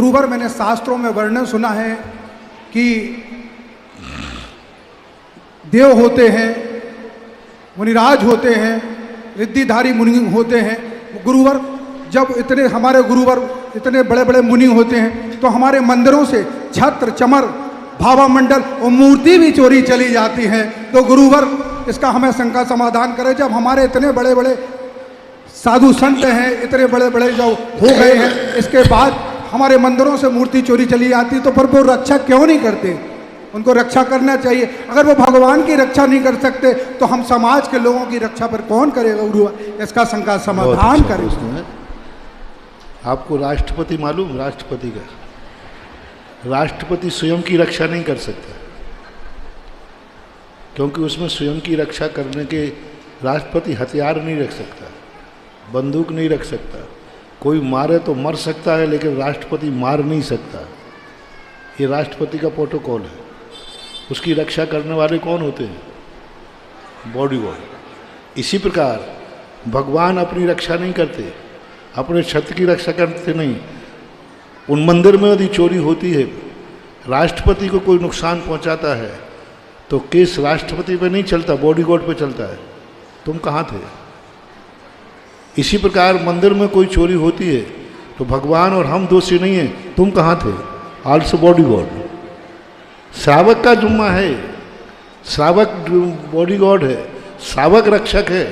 गुरुवर मैंने शास्त्रों में वर्णन सुना है कि देव होते हैं, मुनिराज होते हैं, रिद्धिधारी मुनि होते हैं। गुरुवर जब इतने हमारे गुरुवर इतने बड़े बड़े मुनि होते हैं तो हमारे मंदिरों से छत्र चमर भावा मंडल और मूर्ति भी चोरी चली जाती है। तो गुरुवर इसका हमें शंका समाधान करें। जब हमारे इतने बड़े बड़े साधु संत हैं, इतने बड़े बड़े जो हो गए हैं, इसके बाद हमारे मंदिरों से मूर्ति चोरी चली जाती तो फिर वो रक्षा क्यों नहीं करते? उनको रक्षा करना चाहिए। अगर वो भगवान की रक्षा नहीं कर सकते तो हम समाज के लोगों की रक्षा पर कौन करेगा? गुरुवर इसका शंका समाधान करें। आपको राष्ट्रपति मालूम? राष्ट्रपति का राष्ट्रपति स्वयं की रक्षा नहीं कर सकता, क्योंकि उसमें स्वयं की रक्षा करने के राष्ट्रपति हथियार नहीं रख सकता, बंदूक नहीं रख सकता। कोई मारे तो मर सकता है लेकिन राष्ट्रपति मार नहीं सकता। ये राष्ट्रपति का प्रोटोकॉल है। उसकी रक्षा करने वाले कौन होते हैं? बॉडीगार्ड। इसी प्रकार भगवान अपनी रक्षा नहीं करते, अपने छत्र की रक्षा करते नहीं। उन मंदिर में यदि चोरी होती है, राष्ट्रपति को कोई नुकसान पहुंचाता है तो केस राष्ट्रपति पे नहीं चलता, बॉडीगार्ड पे चलता है। तुम कहाँ थे? इसी प्रकार मंदिर में कोई चोरी होती है तो भगवान और हम दोषी नहीं हैं, तुम कहाँ थे? Also bodyguard. श्रावक का जुम्मा है, श्रावक बॉडीगार्ड है, श्रावक रक्षक है।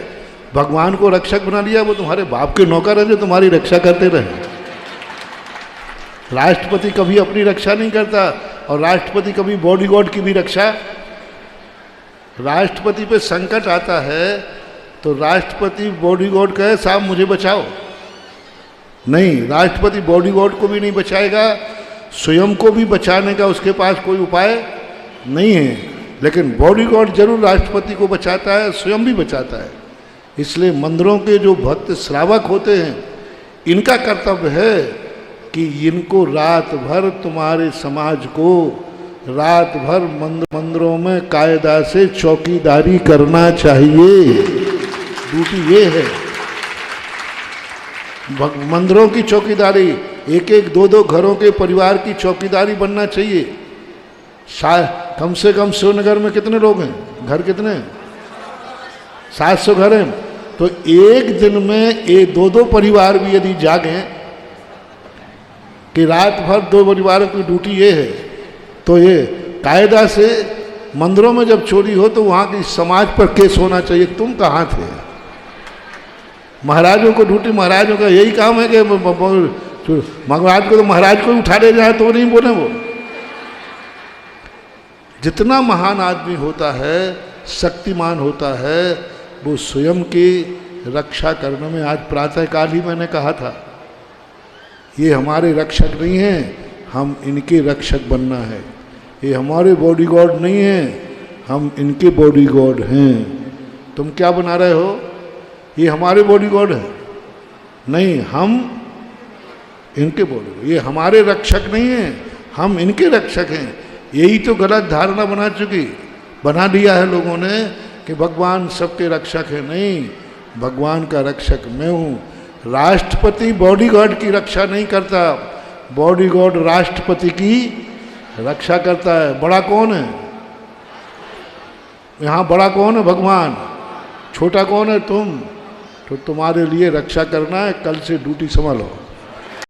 भगवान को रक्षक बना लिया, वो तुम्हारे बाप के नौकर है जो तुम्हारी रक्षा करते रहे। राष्ट्रपति कभी अपनी रक्षा नहीं करता और राष्ट्रपति कभी बॉडीगार्ड की भी रक्षा। राष्ट्रपति पे संकट आता है तो राष्ट्रपति बॉडीगार्ड कहे साहब मुझे बचाओ, नहीं, राष्ट्रपति बॉडीगार्ड को भी नहीं बचाएगा, स्वयं को भी बचाने का उसके पास कोई उपाय नहीं है। लेकिन बॉडीगार्ड जरूर राष्ट्रपति को बचाता है, स्वयं भी बचाता है। इसलिए मंदिरों के जो भक्त श्रावक होते हैं, इनका कर्तव्य है कि इनको रात भर तुम्हारे समाज को रात भर मंदिरों में कायदा से चौकीदारी करना चाहिए। ड्यूटी ये है मंदिरों की चौकीदारी। एक एक दो दो घरों के परिवार की चौकीदारी बनना चाहिए। कम से कम शिवनगर में कितने लोग हैं? घर कितने? 700 घर हैं। तो एक दिन में ये दो दो परिवार भी यदि जागें कि रात भर दो परिवारों की ड्यूटी ये है, तो ये कायदा से मंदिरों में जब चोरी हो तो वहाँ की समाज पर केस होना चाहिए। तुम कहाँ थे? महाराजों को ड्यूटी, महाराजों का यही काम है कि महाराज को तो महाराज को उठा ले जाए तो नहीं बोले। वो जितना महान आदमी होता है, शक्तिमान होता है, वो स्वयं की रक्षा करने में, आज प्रातःकाल ही मैंने कहा था, ये हमारे रक्षक नहीं हैं, हम इनके रक्षक बनना है। ये हमारे बॉडीगार्ड नहीं हैं, हम इनके बॉडीगार्ड हैं। तुम क्या बना रहे हो? ये हमारे बॉडीगार्ड है, नहीं, हम इनके बॉडीगार्ड। ये हमारे रक्षक नहीं हैं, हम इनके रक्षक हैं। यही तो गलत धारणा बना लिया है लोगों ने कि भगवान सबके रक्षक है। नहीं, भगवान का रक्षक मैं हूँ। राष्ट्रपति बॉडीगार्ड की रक्षा नहीं करता, बॉडीगार्ड राष्ट्रपति की रक्षा करता है। बड़ा कौन है यहाँ? बड़ा कौन है? भगवान। छोटा कौन है? तुम। तो तुम्हारे लिए रक्षा करना है, कल से ड्यूटी संभालो।